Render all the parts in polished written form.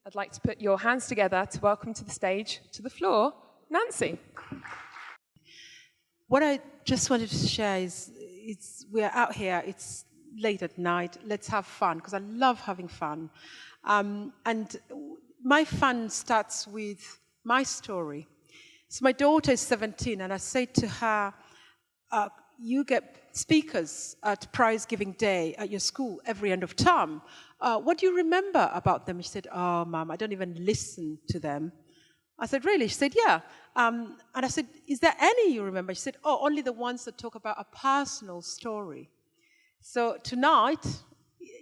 I'd like to put your hands together to welcome to the stage, to the floor, Nancy. What I just wanted to share is we're out here, it's late at night, let's have fun, because I love having fun. And my fun starts with my story. So my daughter is 17, and I say to her, you get speakers at prize giving day at your school every end of term. What do you remember about them? She said, oh, Mom, I don't even listen to them. I said, really? She said, yeah. And I said, is there any you remember? She said, oh, only the ones that talk about a personal story. So tonight,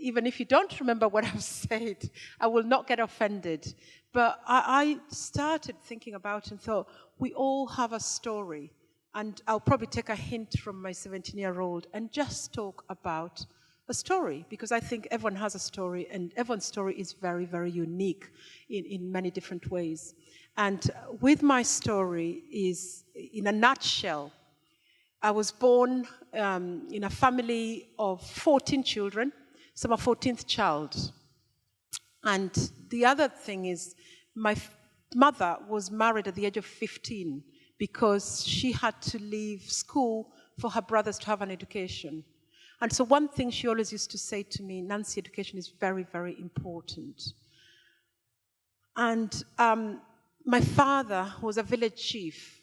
even if you don't remember what I've said, I will not get offended. But I started thinking about it and thought, we all have a story. And I'll probably take a hint from my 17-year-old and just talk about a story, because I think everyone has a story, and everyone's story is very, very unique in many different ways. And with my story is, in a nutshell, I was born in a family of 14 children, so I'm a 14th child. And the other thing is, my mother was married at the age of 15 because she had to leave school for her brothers to have an education. And so one thing she always used to say to me, Nancy, education is very, very important. And my father was a village chief,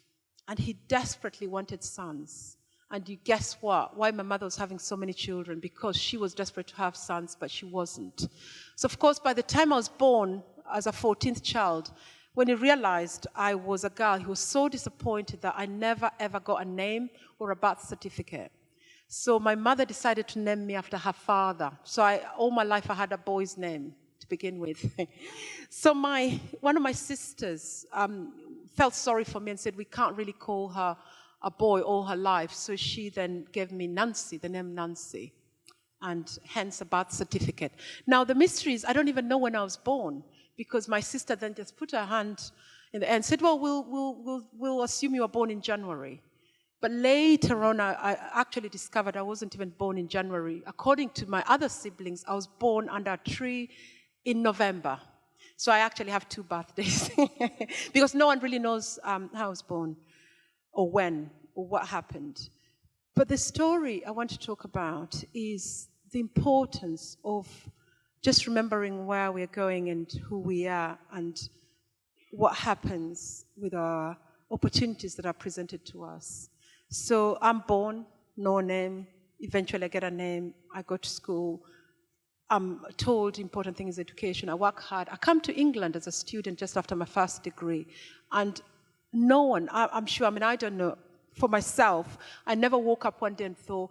and he desperately wanted sons. And you guess what? Why my mother was having so many children? Because she was desperate to have sons, but she wasn't. So of course, by the time I was born as a 14th child, when he realized I was a girl, he was so disappointed that I never ever got a name or a birth certificate. So my mother decided to name me after her father. So all my life I had a boy's name to begin with. So one of my sisters felt sorry for me and said, we can't really call her a boy all her life. So she then gave me Nancy, the name Nancy, and hence a birth certificate. Now the mystery is, I don't even know when I was born, because my sister then just put her hand in the air and said, well, we'll assume you were born in January. But later on, I actually discovered I wasn't even born in January. According to my other siblings, I was born under a tree in November. So I actually have 2 birthdays because no one really knows how I was born or when or what happened. But the story I want to talk about is the importance of just remembering where we're going and who we are and what happens with our opportunities that are presented to us. So I'm born, no name. Eventually I get a name. I go to school. I'm told important thing is education. I work hard. I come to England as a student just after my first degree. And no one, I'm sure, I don't know, for myself, I never woke up one day and thought,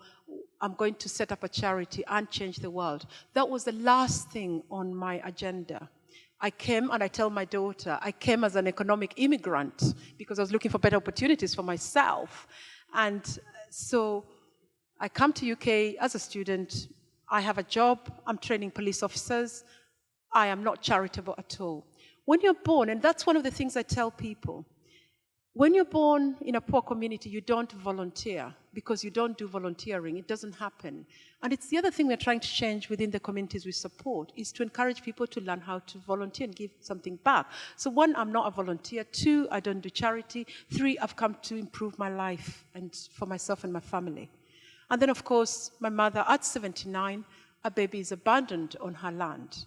I'm going to set up a charity and change the world. That was the last thing on my agenda. I came, and I tell my daughter, I came as an economic immigrant because I was looking for better opportunities for myself. And so I come to UK as a student. I have a job. I'm training police officers. I am not charitable at all. When you're born, and that's one of the things I tell people, when you're born in a poor community, you don't volunteer because you don't do volunteering. It doesn't happen. And it's the other thing we're trying to change within the communities we support, is to encourage people to learn how to volunteer and give something back. So 1, I'm not a volunteer. 2, I don't do charity. 3, I've come to improve my life and for myself and my family. And then, of course, my mother, at 79, a baby is abandoned on her land.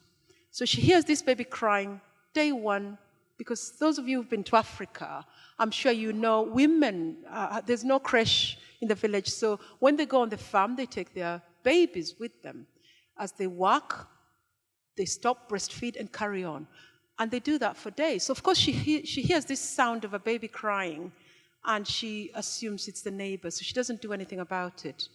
So she hears this baby crying day 1, because those of you who've been to Africa, I'm sure you know women, there's no creche in the village, so when they go on the farm, they take their babies with them. As they work, they stop, breastfeed, and carry on. And they do that for days. So of course she hears this sound of a baby crying, and she assumes it's the neighbor, so she doesn't do anything about it.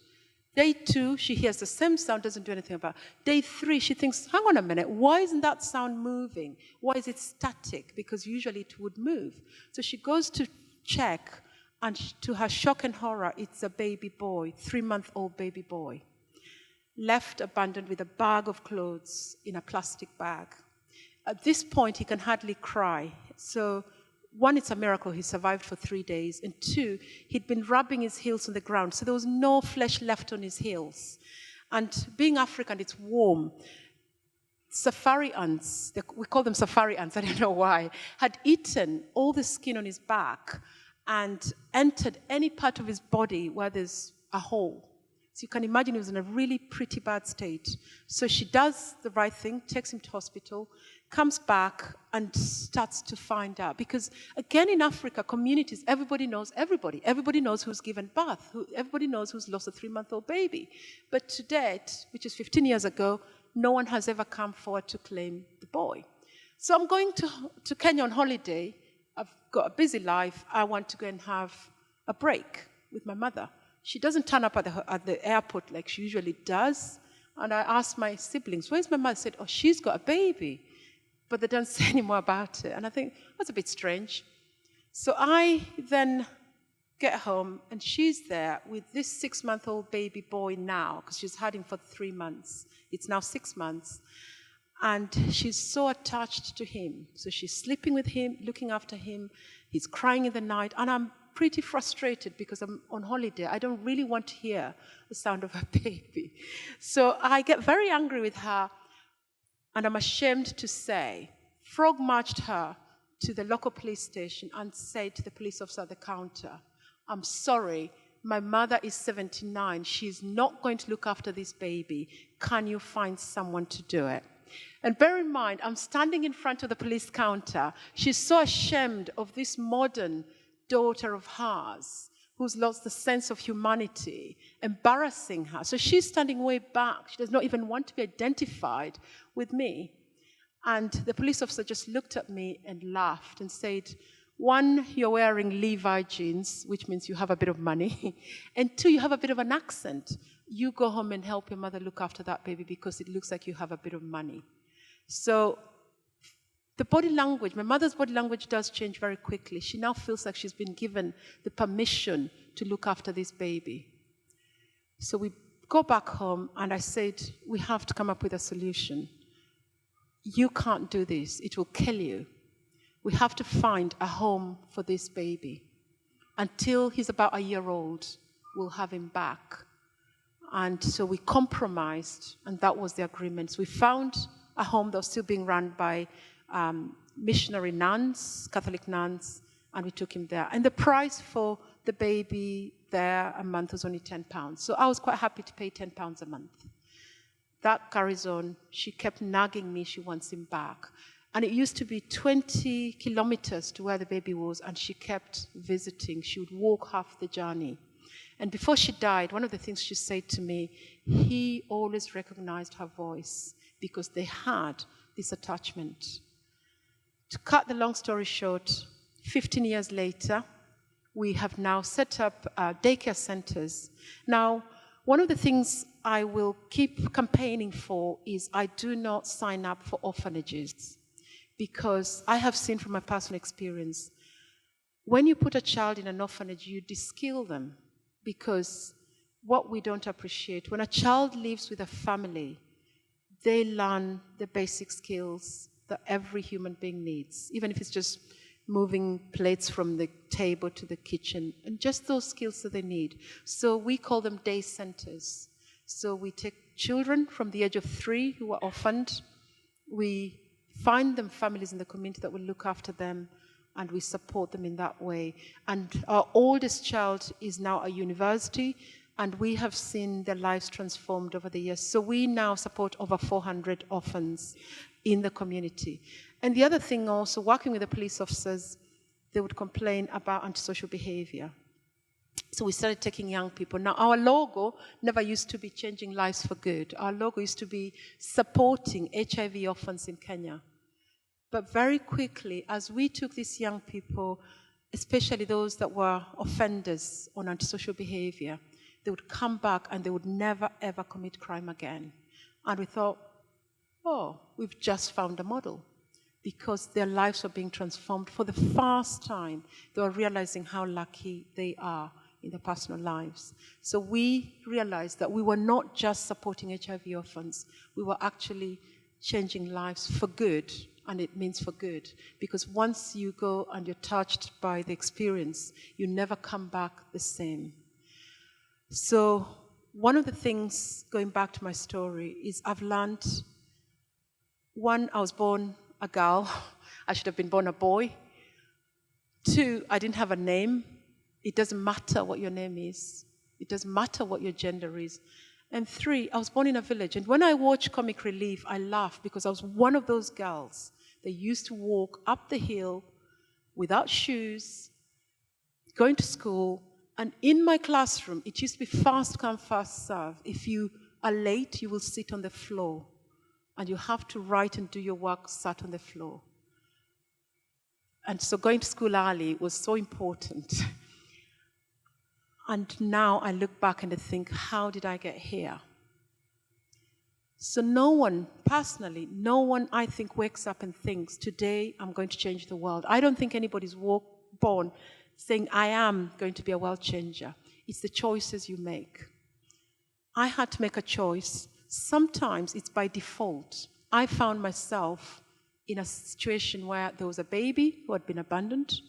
Day 2, she hears the same sound, doesn't do anything about it. Day 3, she thinks, hang on a minute, why isn't that sound moving? Why is it static? Because usually it would move. So she goes to check, and to her shock and horror, it's a baby boy, 3-month-old baby boy, left abandoned with a bag of clothes in a plastic bag. At this point, he can hardly cry. So 1, it's a miracle he survived for 3 days, and 2, he'd been rubbing his heels on the ground, so there was no flesh left on his heels. And being African, it's warm. safari ants, we call them safari ants, I don't know why, had eaten all the skin on his back and entered any part of his body where there's a hole. So you can imagine he was in a really pretty bad state. So she does the right thing, takes him to hospital, comes back and starts to find out. Because again, in Africa, communities, everybody knows everybody. Everybody knows who's given birth. Everybody knows who's lost a 3-month-old baby. But to date, which is 15 years ago, no one has ever come forward to claim the boy. So I'm going to Kenya on holiday. I've got a busy life. I want to go and have a break with my mother. She doesn't turn up at the airport like she usually does. And I asked my siblings, where's my mother? I said, oh, she's got a baby. But they don't say any more about it. And I think, that's a bit strange. So I then get home, and she's there with this 6-month-old baby boy now, because she's had him for 3 months. It's now 6 months. And she's so attached to him. So she's sleeping with him, looking after him. He's crying in the night. And I'm pretty frustrated because I'm on holiday. I don't really want to hear the sound of a baby. So I get very angry with her, and I'm ashamed to say, frog marched her to the local police station and said to the police officer at the counter, I'm sorry, my mother is 79. She's not going to look after this baby. Can you find someone to do it? And bear in mind, I'm standing in front of the police counter. She's so ashamed of this modern daughter of hers who's lost the sense of humanity, embarrassing her. So she's standing way back. She does not even want to be identified with me. And the police officer just looked at me and laughed and said, 1, you're wearing Levi jeans, which means you have a bit of money. And 2, you have a bit of an accent. You go home and help your mother look after that baby because it looks like you have a bit of money. So the body language, my mother's body language does change very quickly. She now feels like she's been given the permission to look after this baby. So we go back home, and I said, we have to come up with a solution. You can't do this. It will kill you. We have to find a home for this baby. Until he's about a year old, we'll have him back. And so we compromised, and that was the agreement. So we found a home that was still being run by missionary nuns, Catholic nuns, and we took him there. And the price for the baby there a month was only £10. So I was quite happy to pay £10 a month. That carries on. She kept nagging me, she wants him back. And it used to be 20 kilometers to where the baby was, and she kept visiting. She would walk half the journey. And before she died, one of the things she said to me, he always recognized her voice because they had this attachment. To cut the long story short, 15 years later, we have now set up daycare centers. Now, one of the things I will keep campaigning for is I do not sign up for orphanages, because I have seen from my personal experience, when you put a child in an orphanage, you de-skill them, because what we don't appreciate, when a child lives with a family, they learn the basic skills that every human being needs, even if it's just moving plates from the table to the kitchen, and just those skills that they need. So we call them day centers. So we take children from the age of 3 who are orphaned, we find them families in the community that will look after them, and we support them in that way. And our oldest child is now at university, and we have seen their lives transformed over the years. So we now support over 400 orphans in the community. And the other thing also, working with the police officers, they would complain about antisocial behavior. So we started taking young people. Now, our logo never used to be changing lives for good. Our logo used to be supporting HIV orphans in Kenya. But very quickly, as we took these young people, especially those that were offenders on antisocial behavior, they would come back and they would never, ever commit crime again. And we thought, oh, we've just found a model, because their lives were being transformed for the first time. They were realizing how lucky they are in their personal lives. So we realized that we were not just supporting HIV orphans, we were actually changing lives for good, and it means for good. Because once you go and you're touched by the experience, you never come back the same. So one of the things, going back to my story, is I've learned 1, I was born a girl. I should have been born a boy. 2, I didn't have a name. It doesn't matter what your name is. It doesn't matter what your gender is. And 3, I was born in a village. And when I watch Comic Relief, I laugh because I was one of those girls that used to walk up the hill without shoes, going to school. And in my classroom, it used to be fast come, fast serve. If you are late, you will sit on the floor. And you have to write and do your work sat on the floor. And so going to school early was so important. And now I look back and I think, how did I get here? So no one, personally, no one, I think, wakes up and thinks, today I'm going to change the world. I don't think anybody's born saying, I am going to be a world changer. It's the choices you make. I had to make a choice. Sometimes it's by default. I found myself in a situation where there was a baby who had been abandoned.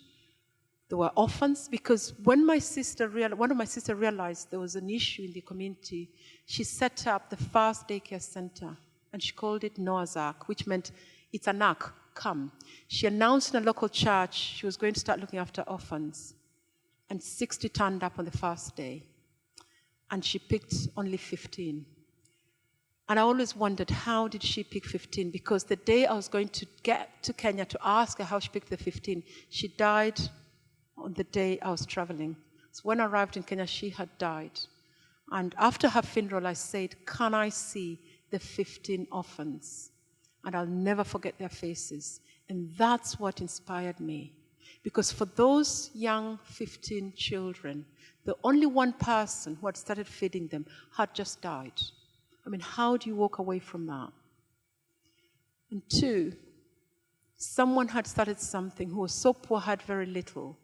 There were orphans, because when one of my sisters realized there was an issue in the community, she set up the first daycare center, and she called it Noah's Ark, which meant it's an ark, come. She announced in a local church she was going to start looking after orphans, and 60 turned up on the first day, and she picked only 15. And I always wondered, how did she pick 15? Because the day I was going to get to Kenya to ask her how she picked the 15, she died on the day I was traveling. So when I arrived in Kenya, she had died. And after her funeral, I said, can I see the 15 orphans? And I'll never forget their faces. And that's what inspired me. Because for those young 15 children, the only one person who had started feeding them had just died. I mean, how do you walk away from that? And 2, someone had started something who was so poor, had very little.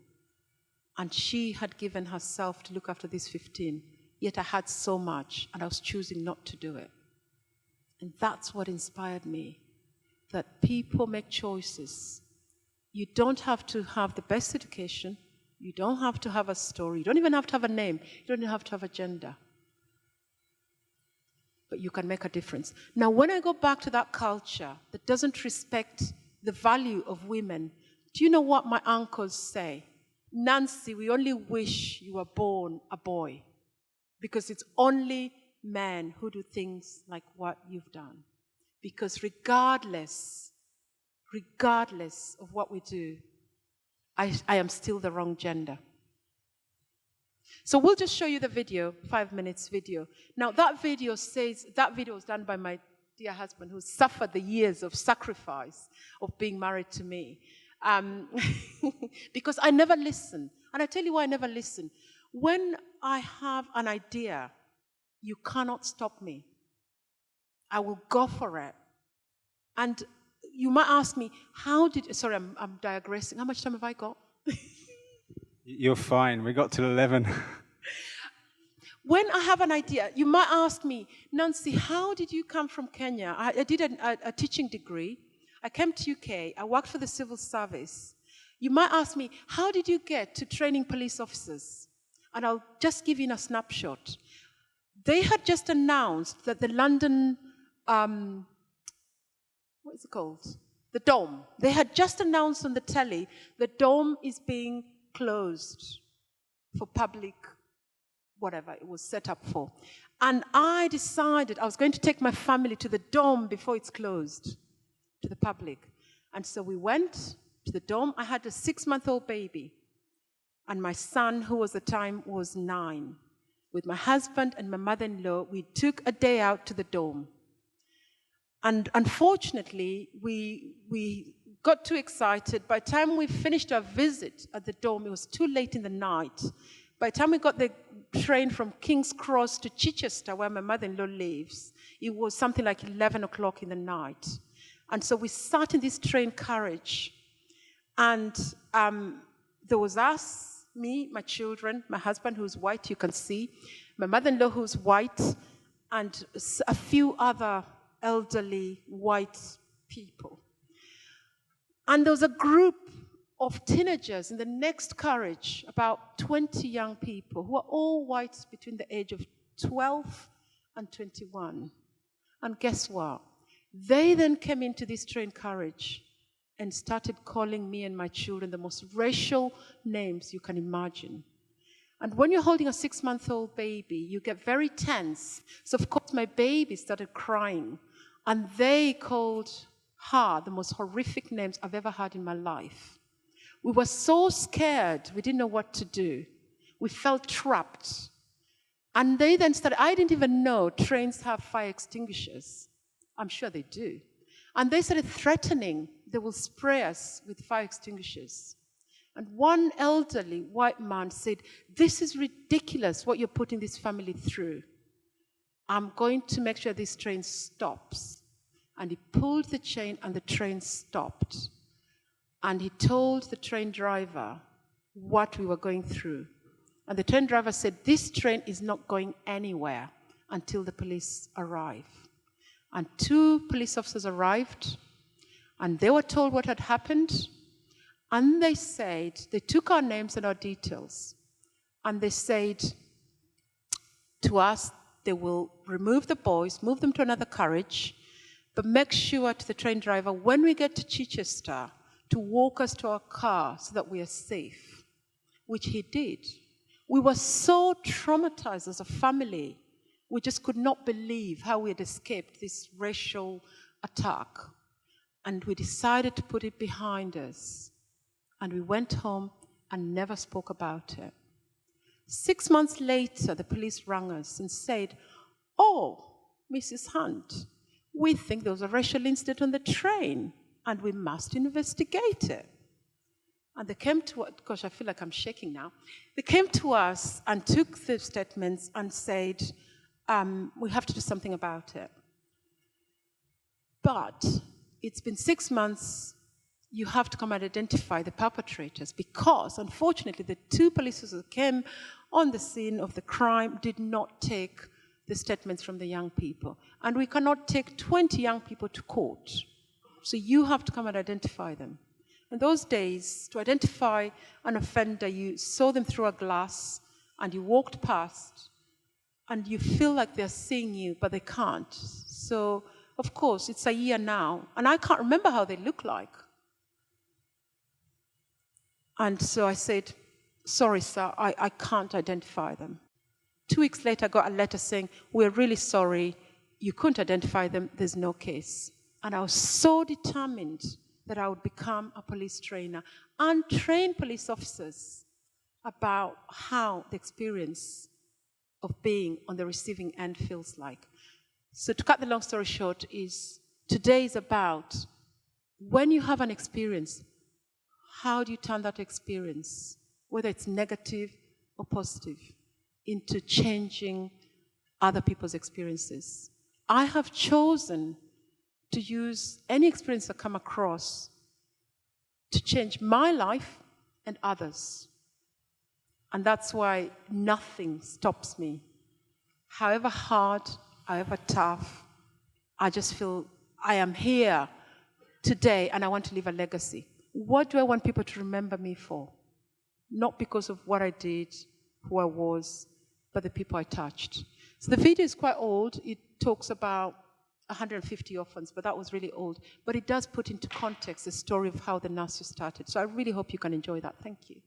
And she had given herself to look after these 15. Yet I had so much, and I was choosing not to do it. And that's what inspired me, that people make choices. You don't have to have the best education. You don't have to have a story. You don't even have to have a name. You don't even have to have a gender. But you can make a difference. Now, when I go back to that culture that doesn't respect the value of women, do you know what my uncles say? Nancy, we only wish you were born a boy, because it's only men who do things like what you've done. Because regardless of what we do, I am still the wrong gender. So we'll just show you the video, 5 minutes video. Now that video was done by my dear husband, who suffered the years of sacrifice of being married to me. Because I never listen. And I tell you why I never listen. When I have an idea, you cannot stop me. I will go for it. And you might ask me, sorry, I'm digressing. How much time have I got? You're fine. We got to 11. When I have an idea, you might ask me, Nancy, how did you come from Kenya? I did a teaching degree. I came to UK. I worked for the civil service. You might ask me, how did you get to training police officers? And I'll just give you a snapshot. They had just announced that the London, what is it called? The Dome. They had just announced on the telly the Dome is being closed for public, whatever it was set up for. And I decided I was going to take my family to the Dome before it's closed to the public. And so we went to the Dome. I had a 6-month-old baby. And my son, who was at the time was 9. With my husband and my mother-in-law, we took a day out to the Dome. And unfortunately, we got too excited. By the time we finished our visit at the Dome, it was too late in the night. By the time we got the train from King's Cross to Chichester, where my mother-in-law lives, it was something like 11 o'clock in the night. And so we sat in this train carriage. And there was us, me, my children, my husband, who's white, you can see, my mother-in-law, who's white, and a few other elderly white people. And there was a group of teenagers in the next carriage, about 20 young people, who are all whites between the age of 12 and 21. And guess what? They then came into this train carriage and started calling me and my children the most racial names you can imagine. And when you're holding a 6-month-old baby, you get very tense. So, of course, my baby started crying. And they called her the most horrific names I've ever heard in my life. We were so scared, we didn't know what to do. We felt trapped. And they then started, I didn't even know trains have fire extinguishers. I'm sure they do. And they started threatening they will spray us with fire extinguishers. And one elderly white man said, "This is ridiculous what you're putting this family through. I'm going to make sure this train stops." And he pulled the chain and the train stopped. And he told the train driver what we were going through. And the train driver said, "This train is not going anywhere until the police arrive." And 2 police officers arrived, and they were told what had happened. And they said, they took our names and our details, and they said to us, they will remove the boys, move them to another carriage, but make sure to the train driver, when we get to Chichester, to walk us to our car so that we are safe, which he did. We were so traumatized as a family. We just could not believe how we had escaped this racial attack. And we decided to put it behind us. And we went home and never spoke about it. 6 months later, the police rang us and said, "Oh, Mrs. Hunt, we think there was a racial incident on the train, and we must investigate it." And they came to us, gosh, I feel like I'm shaking now. They came to us and took the statements and said, "We have to do something about it. But it's been 6 months. You have to come and identify the perpetrators, because, unfortunately, the 2 police officers who came on the scene of the crime did not take the statements from the young people. And we cannot take 20 young people to court. So you have to come and identify them." In those days, to identify an offender, you saw them through a glass and you walked past and you feel like they're seeing you, but they can't. So, of course, it's a year now, and I can't remember how they look like. And so I said, "Sorry, sir, I can't identify them." 2 weeks later, I got a letter saying, "We're really sorry, you couldn't identify them, there's no case." And I was so determined that I would become a police trainer and train police officers about how the experience of being on the receiving end feels like. So to cut the long story short, today is about when you have an experience, how do you turn that experience, whether it's negative or positive, into changing other people's experiences. I have chosen to use any experience I come across to change my life and others. And that's why nothing stops me. However hard, however tough, I just feel I am here today and I want to leave a legacy. What do I want people to remember me for? Not because of what I did, who I was, but the people I touched. So the video is quite old. It talks about 150 orphans, but that was really old. But it does put into context the story of how the Nasio started. So I really hope you can enjoy that. Thank you.